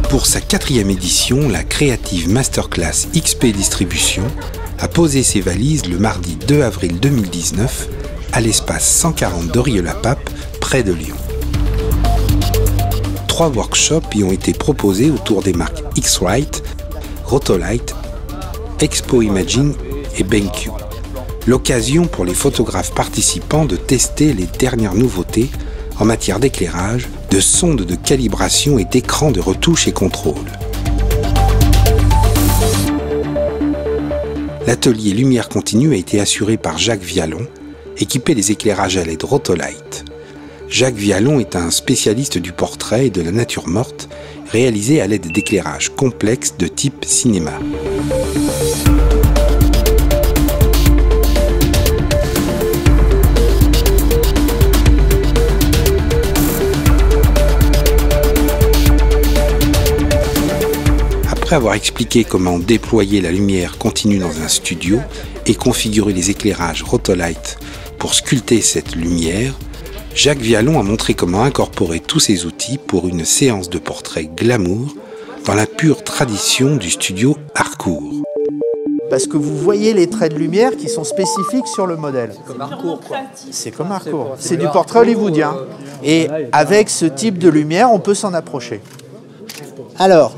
Pour sa 4e édition, la Creative Masterclass XP Distribution a posé ses valises le mardi 2 avril 2019 à l'espace 140 d'Orieux-la-Pape, près de Lyon. 3 workshops y ont été proposés autour des marques X-Rite, Rotolite, Expo Imaging et BenQ. L'occasion pour les photographes participants de tester les dernières nouveautés en matière d'éclairage, de sondes de calibration et d'écrans de retouche et contrôle. L'atelier Lumière Continue a été assuré par Jacques Vialon, équipé des éclairages à LED Rotolite. Jacques Vialon est un spécialiste du portrait et de la nature morte, réalisé à l'aide d'éclairages complexes de type cinéma. Après avoir expliqué comment déployer la lumière continue dans un studio et configurer les éclairages Rotolite pour sculpter cette lumière, Jacques Vialon a montré comment incorporer tous ces outils pour une séance de portrait glamour dans la pure tradition du studio Harcourt. Parce que vous voyez les traits de lumière qui sont spécifiques sur le modèle. C'est comme Harcourt, quoi. C'est comme Harcourt. C'est du portrait hollywoodien. Et avec ce type de lumière, on peut s'en approcher. Alors,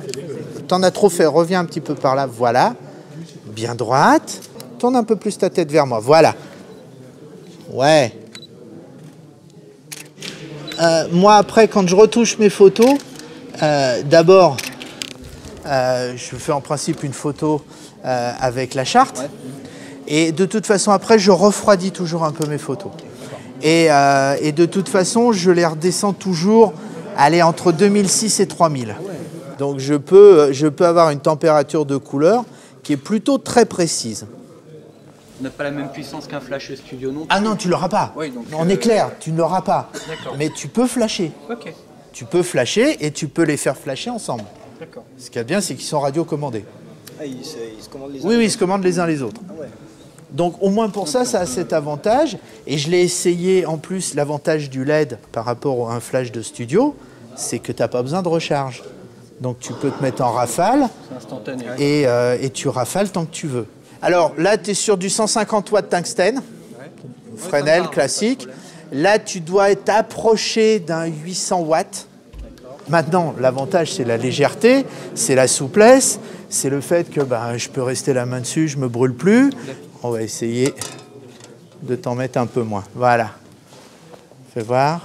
t'en as trop fait, reviens un petit peu par là, voilà. Bien droite. Tourne un peu plus ta tête vers moi, voilà. Ouais. Moi, après, quand je retouche mes photos, d'abord, je fais en principe une photo avec la charte. Ouais. Et de toute façon, après, je refroidis toujours un peu mes photos. Et de toute façon, je les redescends toujours, aller entre 2006 et 3000. Donc, je peux avoir une température de couleur qui est plutôt très précise. On n'a pas la même puissance qu'un flash studio non plus. Ah non, tu l'auras pas. Oui, donc, on est clair, tu ne l'auras pas. Mais tu peux flasher. Ok. Tu peux flasher et tu peux les faire flasher ensemble. D'accord. Ce qu'il y a de bien, c'est qu'ils sont radiocommandés. Ah, ils se commandent les uns. Oui, ils se commandent les uns les autres. Ah ouais. Donc au moins pour ça, ça a cet avantage. Et je l'ai essayé en plus, l'avantage du LED par rapport à un flash de studio, c'est que tu n'as pas besoin de recharge. Donc tu peux te mettre en rafale et tu rafales tant que tu veux. Alors là, tu es sur du 150 watts tungstène, Fresnel classique. Là, tu dois être approché d'un 800 watts. Maintenant, l'avantage, c'est la légèreté, c'est la souplesse, c'est le fait que je peux rester la main dessus, je ne me brûle plus. On va essayer de t'en mettre un peu moins. Voilà. Fais voir.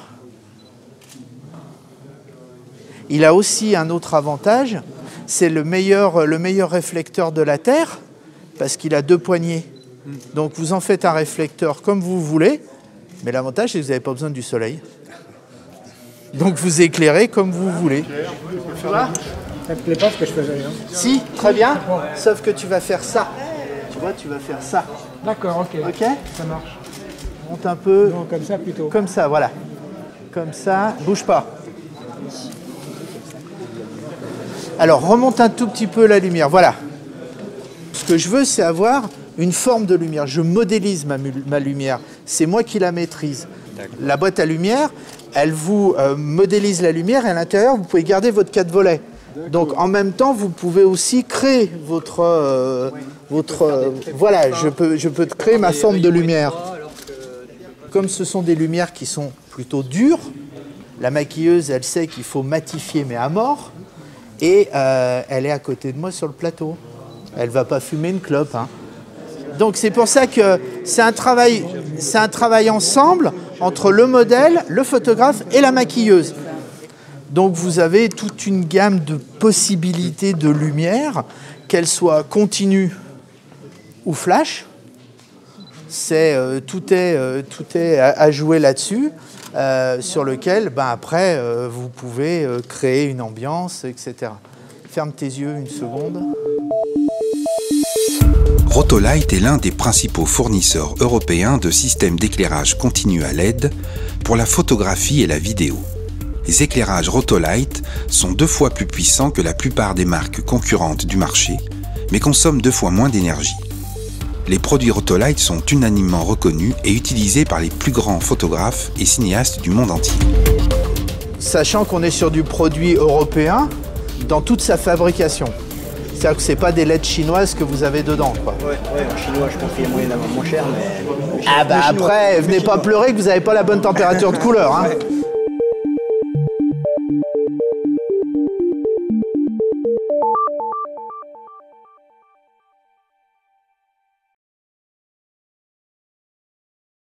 Il a aussi un autre avantage, c'est le meilleur réflecteur de la Terre, parce qu'il a 2 poignées. Donc vous en faites un réflecteur comme vous voulez, mais l'avantage, c'est que vous n'avez pas besoin du soleil. Donc vous éclairez comme vous voulez. Tu vois ? Ça ne plaît pas ce que je faisais. Hein. Si, très bien, sauf que tu vas faire ça. Tu vois, tu vas faire ça. D'accord, ok. Ok ? Ça marche. Monte un peu. Non, comme ça plutôt. Comme ça, voilà. Comme ça, bouge pas. Alors, remonte un tout petit peu la lumière, voilà. Ce que je veux, c'est avoir une forme de lumière. Je modélise ma lumière. C'est moi qui la maîtrise. La boîte à lumière, elle vous modélise la lumière et à l'intérieur, vous pouvez garder votre 4 volets. Donc, en même temps, vous pouvez aussi créer voilà, je peux créer ma forme de lumière. Comme ce sont des lumières qui sont plutôt dures, la maquilleuse, elle sait qu'il faut matifier, mais à mort. Et elle est à côté de moi sur le plateau. Elle ne va pas fumer une clope. Hein. Donc c'est pour ça que c'est un travail ensemble entre le modèle, le photographe et la maquilleuse. Donc vous avez toute une gamme de possibilités de lumière, qu'elle soit continue ou flash. Tout est à jouer là-dessus. Sur lequel, après, vous pouvez créer une ambiance, etc. Ferme tes yeux une seconde. Rotolight est l'un des principaux fournisseurs européens de systèmes d'éclairage continu à LED pour la photographie et la vidéo. Les éclairages Rotolight sont 2 fois plus puissants que la plupart des marques concurrentes du marché, mais consomment 2 fois moins d'énergie. Les produits Rotolight sont unanimement reconnus et utilisés par les plus grands photographes et cinéastes du monde entier. Sachant qu'on est sur du produit européen dans toute sa fabrication. C'est-à-dire que ce n'est pas des LED chinoises que vous avez dedans, quoi. Ouais, en chinois, je pense qu'il y a moyen d'avoir moins cher, mais... Ah bah après, venez pas pleurer que vous n'avez pas la bonne température de couleur, hein.